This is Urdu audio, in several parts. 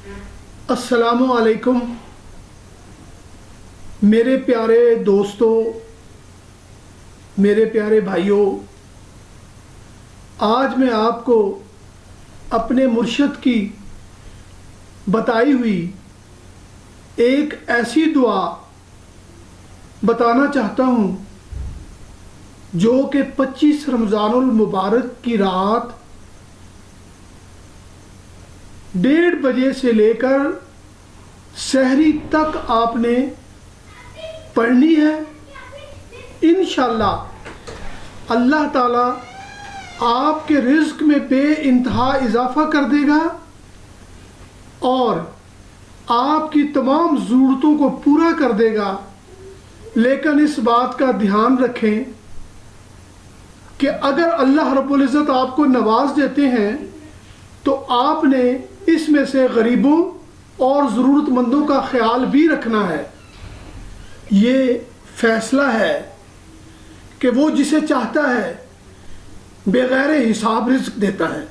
السلام علیکم میرے پیارے دوستوں، میرے پیارے بھائیوں، آج میں آپ کو اپنے مرشد کی بتائی ہوئی ایک ایسی دعا بتانا چاہتا ہوں جو کہ 25 رمضان المبارک کی رات 1:30 بجے سے لے کر سحری تک آپ نے پڑھنی ہے۔ انشاءاللہ اللہ تعالیٰ آپ کے رزق میں بے انتہا اضافہ کر دے گا اور آپ کی تمام ضرورتوں کو پورا کر دے گا۔ لیکن اس بات کا دھیان رکھیں کہ اگر اللہ رب العزت آپ کو نواز دیتے ہیں تو آپ نے اس میں سے غریبوں اور ضرورت مندوں کا خیال بھی رکھنا ہے۔ یہ فیصلہ ہے کہ وہ جسے چاہتا ہے بغیر حساب رزق دیتا ہے۔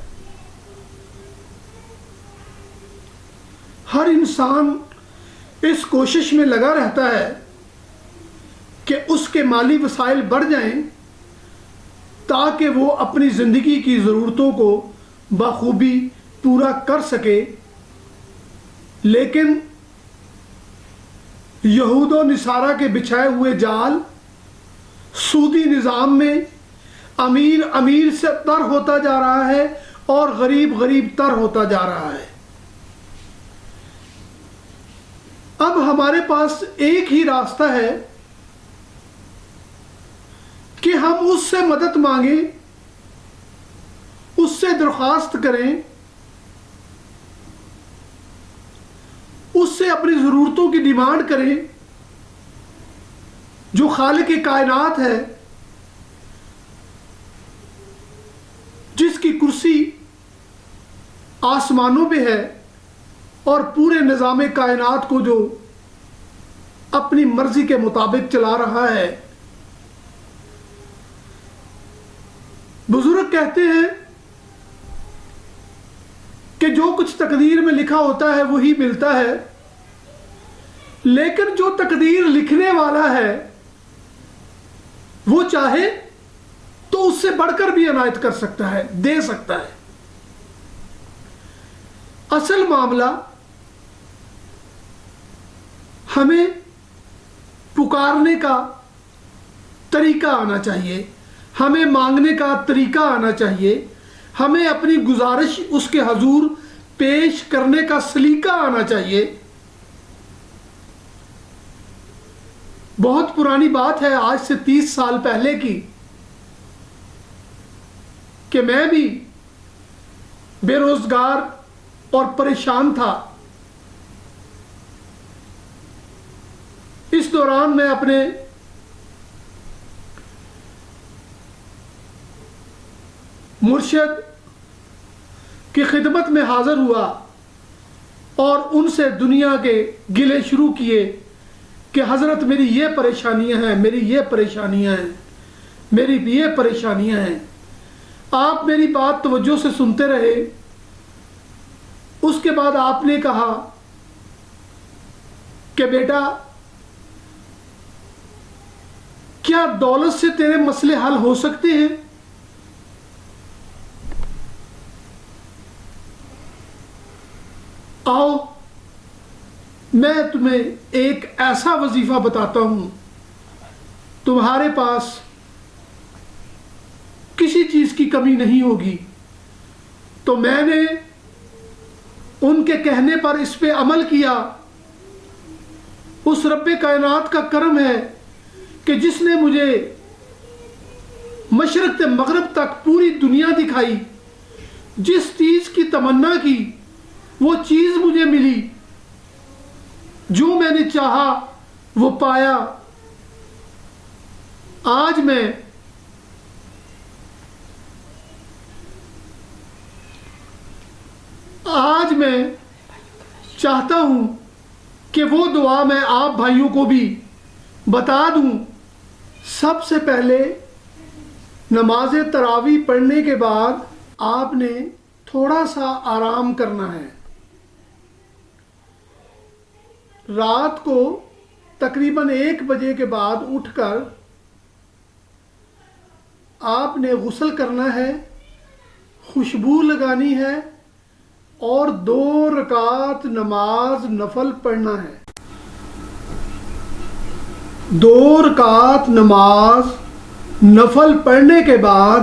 ہر انسان اس کوشش میں لگا رہتا ہے کہ اس کے مالی وسائل بڑھ جائیں تاکہ وہ اپنی زندگی کی ضرورتوں کو بخوبی پورا کر سکے، لیکن یہود و نصارہ کے بچھائے ہوئے جال سودی نظام میں امیر سے تر ہوتا جا رہا ہے اور غریب تر ہوتا جا رہا ہے۔ اب ہمارے پاس ایک ہی راستہ ہے کہ ہم اس سے مدد مانگیں، اس سے درخواست کریں، اس سے اپنی ضرورتوں کی ڈیمانڈ کریں۔ جو خالق کائنات ہے، جس کی کرسی آسمانوں پہ ہے اور پورے نظام کائنات کو جو اپنی مرضی کے مطابق چلا رہا ہے۔ بزرگ کہتے ہیں کہ جو کچھ تقدیر میں لکھا ہوتا ہے وہی ملتا ہے، لیکن جو تقدیر لکھنے والا ہے وہ چاہے تو اس سے بڑھ کر بھی عنایت کر سکتا ہے، دے سکتا ہے۔ اصل معاملہ ہمیں پکارنے کا طریقہ آنا چاہیے، ہمیں مانگنے کا طریقہ آنا چاہیے، ہمیں اپنی گزارش اس کے حضور پیش کرنے کا سلیقہ آنا چاہیے۔ بہت پرانی بات ہے، آج سے 30 سال پہلے کی، کہ میں بھی بے روزگار اور پریشان تھا۔ اس دوران میں اپنے مرشد کی خدمت میں حاضر ہوا اور ان سے دنیا کے گلے شروع کیے کہ حضرت میری یہ پریشانیاں ہیں، میری یہ پریشانیاں ہیں، میری یہ پریشانیاں ہیں۔ آپ میری بات توجہ سے سنتے رہے۔ اس کے بعد آپ نے کہا کہ بیٹا، کیا دولت سے تیرے مسئلے حل ہو سکتے ہیں؟ آؤ میں تمہیں ایک ایسا وظیفہ بتاتا ہوں، تمہارے پاس کسی چیز کی کمی نہیں ہوگی۔ تو میں نے ان کے کہنے پر اس پہ عمل کیا۔ اس رب کائنات کا کرم ہے کہ جس نے مجھے مشرق سے مغرب تک پوری دنیا دکھائی، جس چیز کی تمنا کی وہ چیز مجھے ملی، جو میں نے چاہا وہ پایا۔ آج میں چاہتا ہوں کہ وہ دعا میں آپ بھائیوں کو بھی بتا دوں۔ سب سے پہلے نماز تراویح پڑھنے کے بعد آپ نے تھوڑا سا آرام کرنا ہے۔ رات کو تقریباً 1 بجے کے بعد اٹھ کر آپ نے غسل کرنا ہے، خوشبو لگانی ہے اور 2 رکعت نماز نفل پڑھنا ہے۔ 2 رکعت نماز نفل پڑھنے کے بعد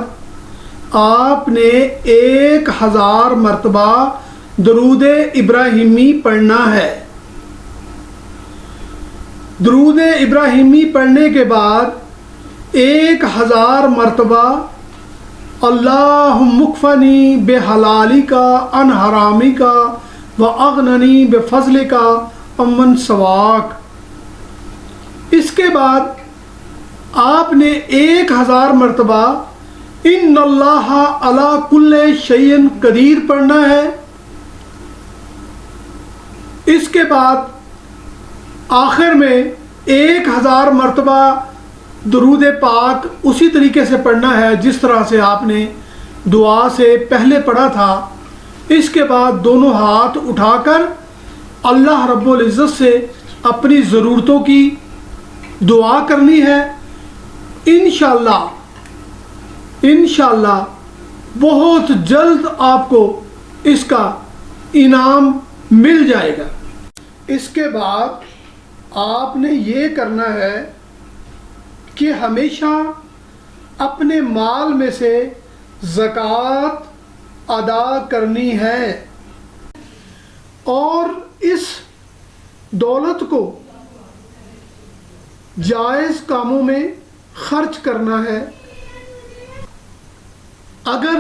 آپ نے 1000 مرتبہ درود ابراہیمی پڑھنا ہے۔ درود ابراہیمی پڑھنے کے بعد 1000 مرتبہ اللہم اکفنی بحلالک عن حرامک واغننی بفضلک عمن سواک۔ اس کے بعد آپ نے 1000 مرتبہ ان اللہ علی کل شیء قدیر پڑھنا ہے۔ اس کے بعد آخر میں 1000 مرتبہ درود پاک اسی طریقے سے پڑھنا ہے جس طرح سے آپ نے دعا سے پہلے پڑھا تھا۔ اس کے بعد دونوں ہاتھ اٹھا کر اللہ رب العزت سے اپنی ضرورتوں کی دعا کرنی ہے۔ انشاءاللہ بہت جلد آپ کو اس کا انعام مل جائے گا۔ اس کے بعد آپ نے یہ کرنا ہے کہ ہمیشہ اپنے مال میں سے زکوٰۃ ادا کرنی ہے اور اس دولت کو جائز کاموں میں خرچ کرنا ہے۔ اگر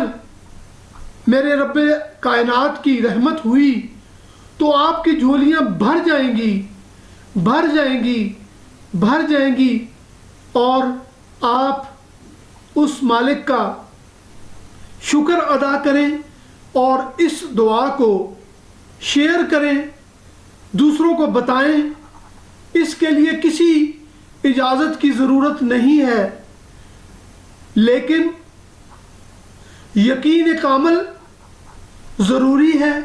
میرے رب کائنات کی رحمت ہوئی تو آپ کی جھولیاں بھر جائیں گی اور آپ اس مالک کا شکر ادا کریں اور اس دعا کو شیئر کریں، دوسروں کو بتائیں۔ اس کے لیے کسی اجازت کی ضرورت نہیں ہے، لیکن یقین کامل ضروری ہے۔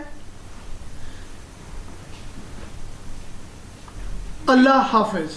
اللہ حافظ۔